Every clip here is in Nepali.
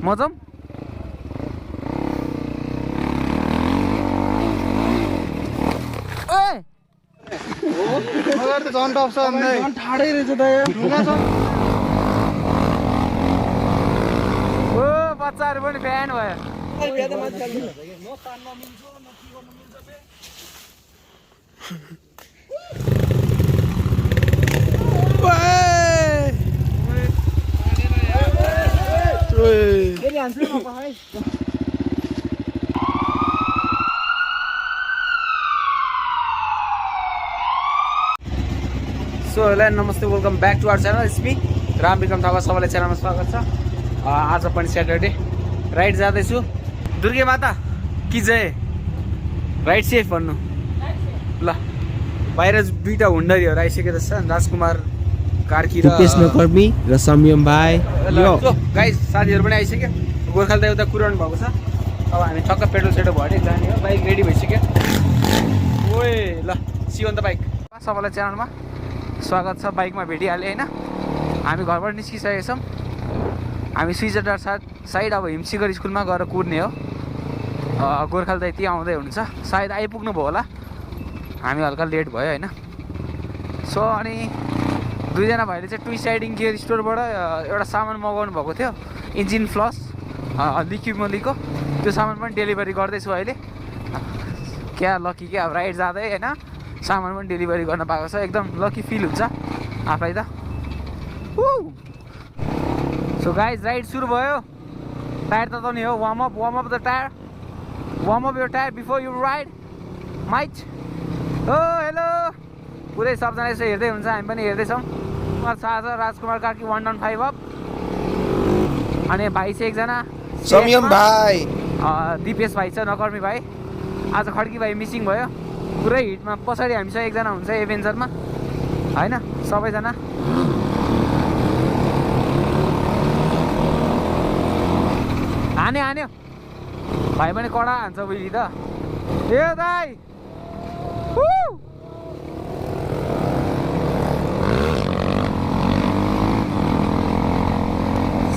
म जाऊँ मगर त झन् टप्छ अन्दै झन् ठाडै रहेछ त यहाँ ढुङ्गा छ ओ बच्चाहरु पनि फ्यान भयो सो हेलो नमस्ते welcome back to our channel it's me Ram Bikram Thapa सबैलाई च्यानलमा स्वागत छ आज पनि सैटरडे राइड जाँदैछु दुर्गे माता कि जय राइड सेफ भन्नु ल बाहिर दुईटा हुन्डरीहरू आइसकेको छ राजकुमार कार्की र कर्मी र संयम भाइ गाइस साथीहरू पनि आइसक्यो गोर्खाली त एउटा कुराउनु भएको छ अब हामी ठक्क पेट्रोल सेटो भएर जाने हो बाइक रेडी भइसक्यो ओए ल सी अन द बाइक सबैलाई च्यानलमा स्वागत छ बाइकमा भेटिहालेँ होइन हामी घरबाट निस्किसकेका छौँ हामी स्विजरडार साइड अब हिमसिगर स्कुलमा गएर कुद्ने हो गोर्खाली त यति आउँदै हुनुहुन्छ सायद आइपुग्नु भयो होला हामी हल्का लेट भयो होइन सो अनि दुईजना भाइले चाहिँ ट्विस्ट राइडिङ गियर स्टोरबाट एउटा सामान मगाउनु भएको थियो इन्जिन फ्लस लिक्युमलीको त्यो सामान पनि डेलिभरी गर्दैछु अहिले क्या लकी क्या अब राइड जाँदै होइन सामान पनि डेलिभरी गर्न पाएको छ एकदम लकी फिल हुन्छ आफै त सो गाइज राइड सुरु भयो टायर त नि हो warm up the tyre warm up यो टायर बिफोर यु राइड माइट हो हेलो पुरै सबजना यसो हेर्दै हुन्छ हामी पनि हेर्दैछौँ साझा राजकुमार कार्की 115 अप अनि भाइ चाहिँ एकजना संयम भाइ दिपेश भाइ छ नकर्मी भाइ आज खड्की भाइ मिसिङ भयो पुरै हिटमा पछाडि हामीसँग एकजना हुन्छ एभेन्जरमा होइन सबैजना हान्यो भाइ पनि कडा हान्छ उहिले त ए दाइ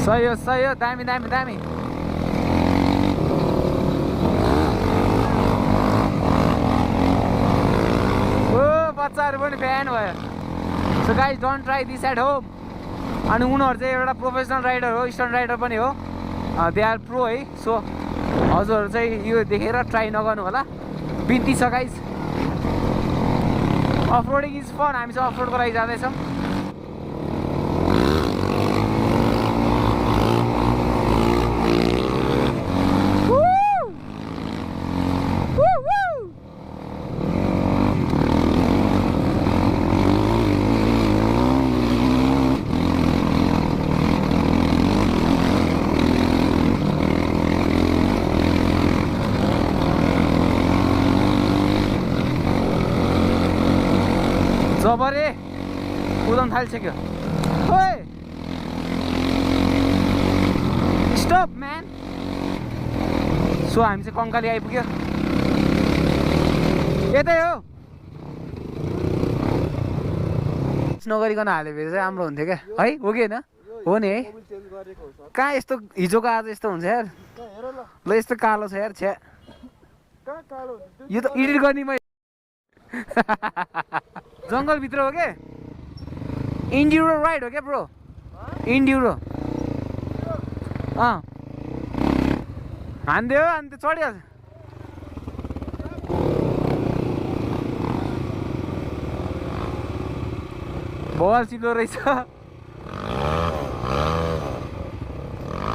सही हो दामी बच्चाहरु पनि फ्यान भयो so guys don't try this at home अनि उनीहरू चाहिँ एउटा प्रोफेसनल राइडर हो स्टन्ट राइडर पनि हो दे आर प्रो है सो हजुरहरू चाहिँ यो देखेर ट्राई नगर्नु होला बिन्ती छ गाइज अफरोडिङ इज फन हामी चाहिँ अफरोडको लागि जाँदैछौँ जबरे कुदाउन थालिसक्यो ओए स्टप म्यान सो हामी चाहिँ कङ्काली आइपुग्यो यतै हो नगरिकन हाल्यो भने चाहिँ राम्रो हुन्थ्यो क्या है हो कि होइन हो नि है कहाँ यस्तो हिजोको आज यस्तो हुन्छ यार ल यस्तो कालो छ यार छ्या यो त एडिट गर्ने मैले जङ्गलभित्र हो क्या इन्ड्युरो राइड हो क्या ब्रो इन्ड्युरो हान्दियो अनि त्यो चढिहाल्छ बल चिप्लो रहेछ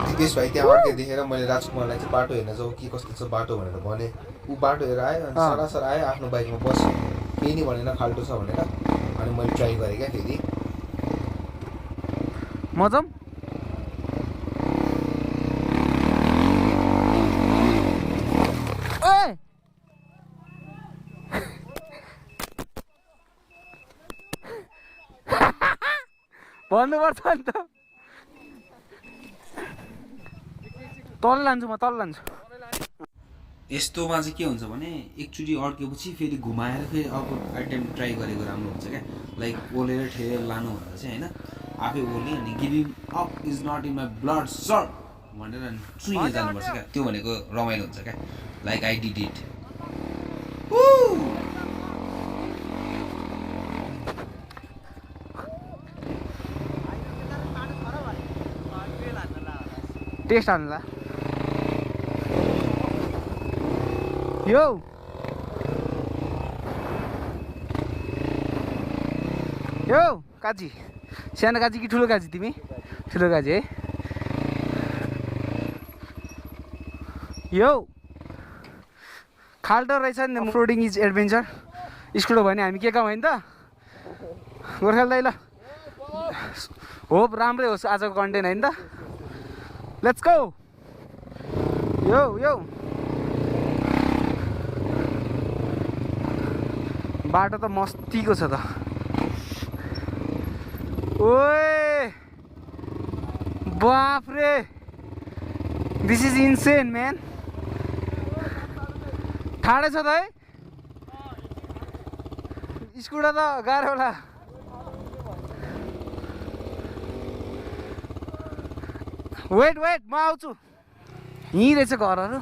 दिपेश भाइ त्यहाँ अर्कै देखेर मैले राजकुमारलाई चाहिँ बाटो हेर्न जाउँ के कस्तो छ बाटो भनेर भने ऊ बाटो हेरेर आयो अनि सरासर आयो आफ्नो बाइकमा बस्यो केही नि भनेन खाल्टो छ भनेर अनि मैले ट्राई गरेँ क्या फेरि म जाऊँ भन्नुपर्छ नि त तल लान्छु म तल लान्छु यस्तोमा चाहिँ के हुन्छ भने एकचोटि अड्केपछि फेरि घुमाएर फेरि अर्को आइटेम ट्राई गरेको राम्रो हुन्छ क्या लाइक ओलेर ठेलेर लानु भन्दा चाहिँ होइन आफै ओल्ने अनि giving up is not in my blood sir भनेर चुइने जानुपर्छ क्या त्यो भनेको रमाइलो हुन्छ क्या like I did it test हाल्नुला यो काजी सानो काजी कि ठुलो काजी तिमी ठुलो काजी है यो खाल्टो रहेछ नि फ्लोटिङ इज एडभेन्चर स्कुल हो भने हामी के काम होइन त गोर्खाली दाइ ल होप राम्रै होस् आजको कन्टेन्ट होइन त लेट्स गो यो बाटो त मस्तीको छ त ओए बाफ रे दिस इज इन्सेन म्यान ठाडै छ त है स्कुटर त गाह्रो होला वेट म आउँछु यहीँ रहेछ घरहरू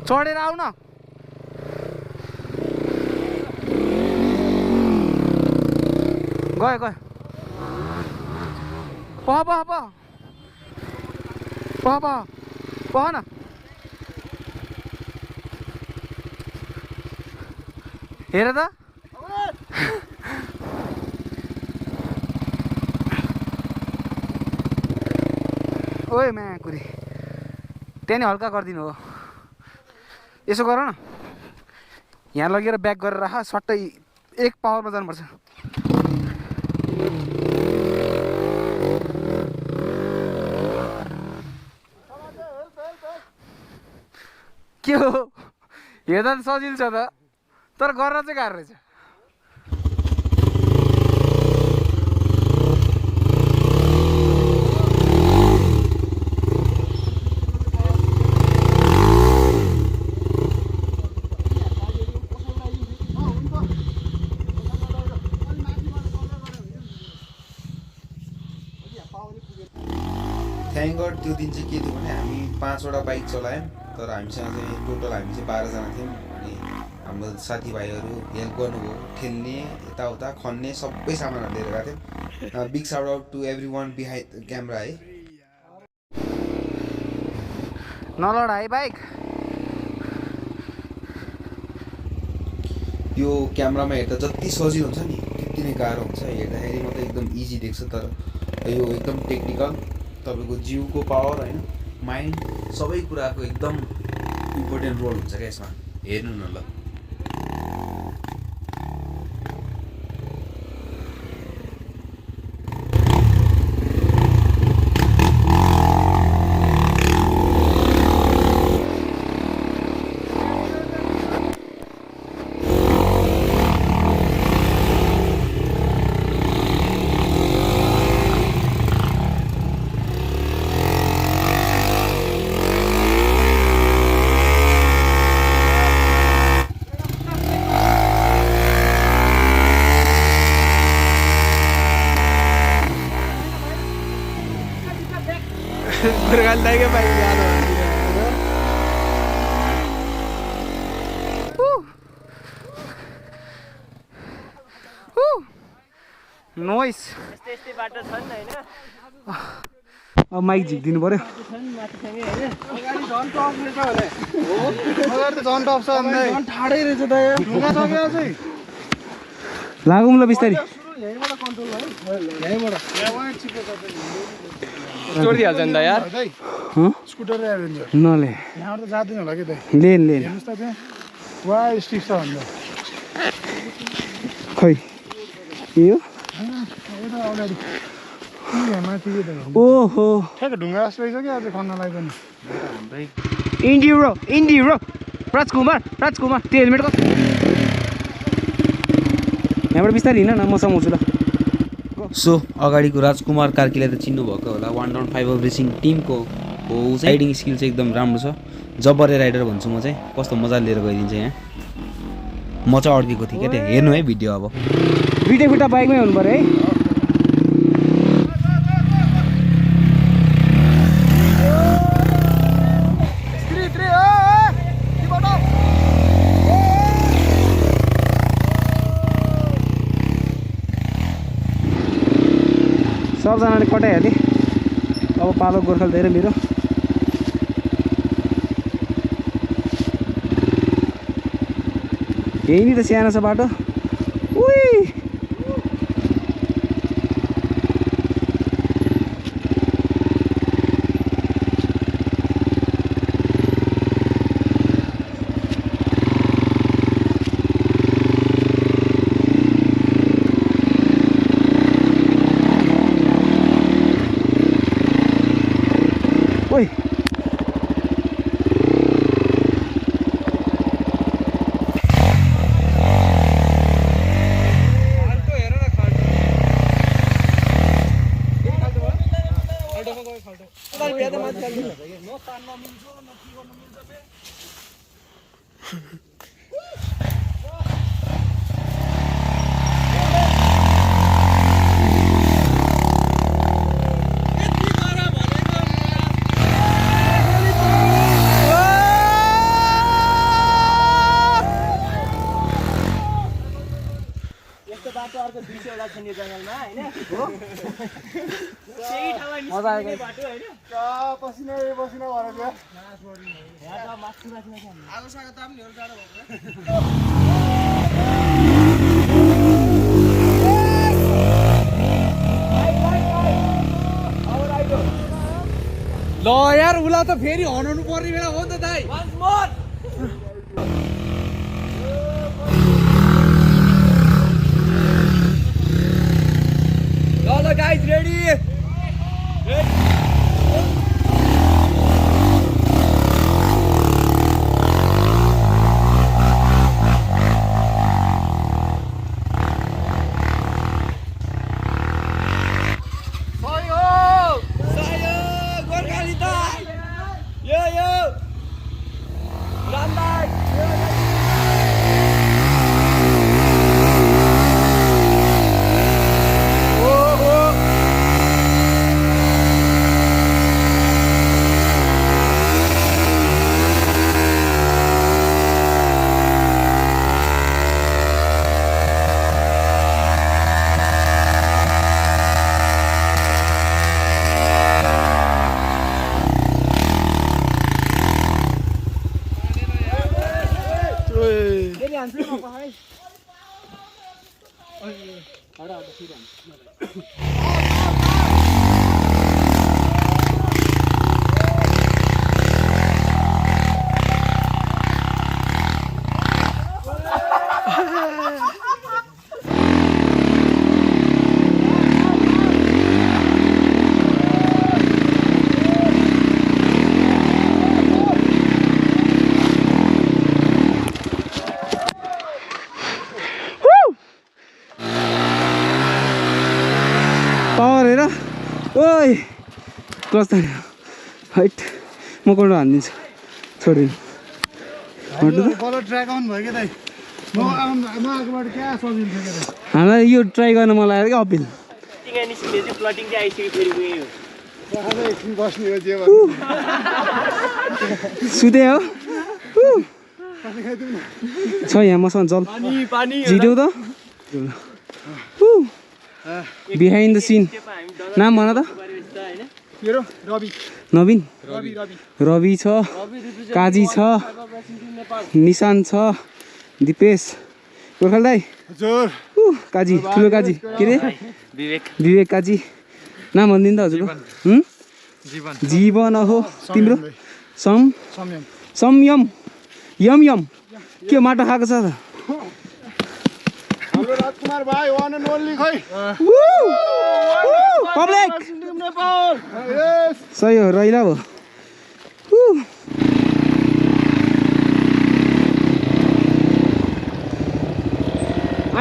चढेर आऊ न गयो पह न हेर त ओए म्याकुरी त्यहाँ नि हल्का गरिदिनु हो यसो गर न यहाँ लगेर ब्याक गरेर राख सट्टै एक पावरमा जानुपर्छ के हो हेर्दा त सजिलो छ त तर गर्न चाहिँ गाह्रो रहेछ थ्याङ्क गड त्यो दिन चाहिँ के थियो भने हामी 5वटा बाइक चलायौँ तर हामीसँग चाहिँ टोटल हामी चाहिँ 12जना थियौँ अनि हाम्रो साथीभाइहरू हेल्प गर्नुभयो ठेल्ने यताउता खन्ने सबै सामानहरू लिएर गएको थियौँ big shout out to everyone behind the camera है नलडा है बाइक यो क्यामेरामा हेर्दा जति सजिलो हुन्छ नि त्यति नै गाह्रो हुन्छ हेर्दाखेरि मात्रै एकदम इजी देख्छ तर यो एकदम टेक्निकल तपाईँको जिउको पावर होइन माइन्ड सबै कुराको एकदम इम्पोर्टेन्ट रोल हुन्छ क्या यसमा हेर्नु न ल गोर्खाली दाइकै बाइक याद नोइस अब माइक झिकिदिनु पर्यो लागौँ ल बिस्तारी छोडिदिइहाल्छ नि त यार स्कुटर नले यहाँबाट त जाँदैन होला कि लेन हेर्नुहोस् त त्यहाँ वा स्टिक छ भन्दा खै यो माथि ओहो ठ्याक्क ढुङ्गा जस्तो रहेछ कि आज खन्नलाई पनि इन्डिरो राजकुमार त्यो हेलमेट कस्तो यहाँबाट बिस्तारै हिँड न म समाउँछु ल सो अगाडिको राजकुमार कार्कीलाई त चिन्नुभएको होला 1.5 रेसिङ टिमको हो राइडिङ स्किल चाहिँ एकदम राम्रो छ जबरे राइडर भन्छु म चाहिँ कस्तो मजाले लिएर गइदिन्छ यहाँ म चाहिँ अड्केको थिएँ क्या त्यहाँ हेर्नु है भिडियो अब दुइटै खुट्टा बाइकमै हुनु पऱ्यो है सबजनाले कटाइहालेँ अब पालो गोर्खाली दाइ र मेरो यही नि त सानो छ बाटो उही ओइ पसिना पसिना भएर ल यार उला त फेरि हनाउनु पर्ने बेला हो नि त दाइ ल गाइस रेडी ओइ क्लच त हाइट म कोड हान्दिन्छु छोडिदिनु कलर ट्र्याक अन भयो के दाइ म आगोबाट क्या सजिलो थियो के दाइ हामीलाई यो ट्राई गर्न मन लाग्यो क्या अपिल बस्ने हो जे सुते हो छ यहाँ मसँग जल झिटो त बिहाइन्ड द सिन नाम भन त मेरो रवि नवीन रवि रवि छ काजी छ निशान छ दिपेश गोर्खाली दाइ हजुर काजी ठुलो काजी के अरे विवेक काजी नाम भनिदिनु त हजुर जीवन हो तिम्रो संयम यम यम के माटो खाएको छ त हाम्रो राजकुमार भाइ वान एन्ड ओन्ली खै पब्लिक सही हो रहिला भयो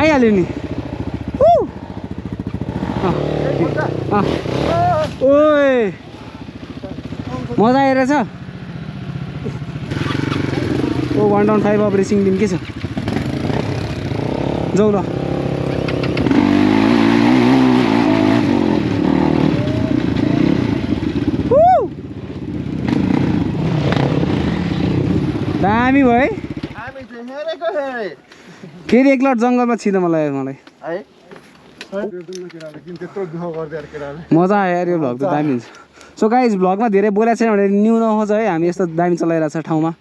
आइहाल्यो नि ओए मजा आइरहेछ ओ 1.5 अब रेसिङ टिम के छ जाऊ ल दामी भयो है फेरि एक लट जङ्गलमा छिर्न मलाई त्यत्रो दुःख गर्दै यार केटाले मजा आयो यार यो भ्लग त दामी हुन्छ सो गाइज भ्लगमा धेरै बोलेको छैन भनेर न्यू नहोस् है हामी यस्तो दामी चलाइरहेको छ ठाउँमा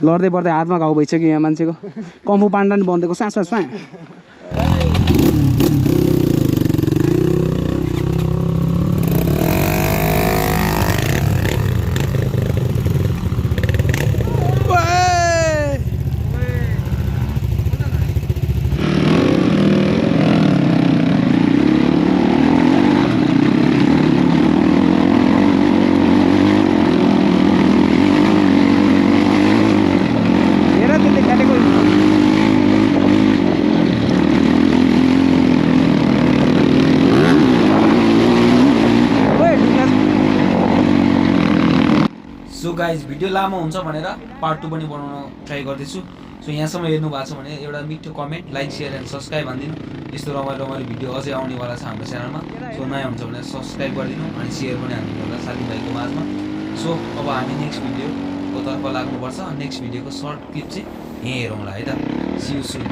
लड्दै पर्दै हातमा घाउ भइसक्यो यहाँ मान्छेको कम्फू पान्डा नि बन्देको सास सास सो गाइज भिडियो लामो हुन्छ भनेर पार्ट 2 पनि बनाउन ट्राई गर्दैछु सो यहाँसम्म हेर्नु भएको छ भने एउटा मिठो comment like share and subscribe भनिदिनु यस्तो रमाइलो भिडियो अझै आउनेवाला छ हाम्रो च्यानलमा सो नयाँ हुन्छ भने सब्सक्राइब गरिदिनु अनि सेयर पनि हानिदिनु होला साथीभाइको माझमा सो अब हामी नेक्स्ट भिडियोको तर्फ लाग्नुपर्छ नेक्स्ट भिडियोको सर्ट क्लिप चाहिँ यहीँ हेरौँला है त सी यू सुन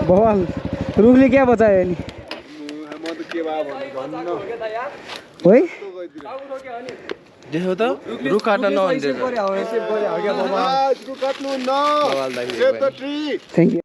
भगवान रुखले क्या बचायो नि है देख्यौ त रुख काट्न नहुँदैन थ्याङ्क यू